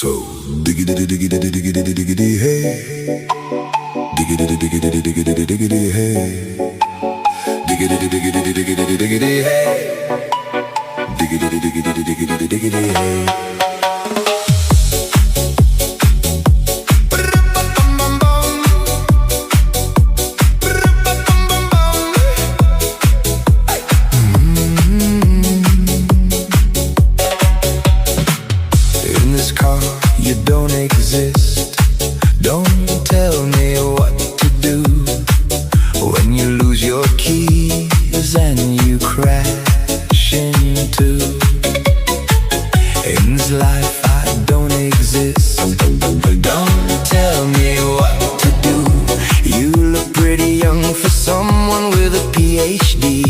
So diggity diggity diggity diggity hey, diggity diggity diggity diggity hey, diggity diggity diggity diggity hey, diggity diggity diggity diggity hey. You don't exist. Don't tell me what to do when you lose your keys and you crash into. In this life I don't exist. Don't tell me what to do. You look pretty young for someone with a PhD.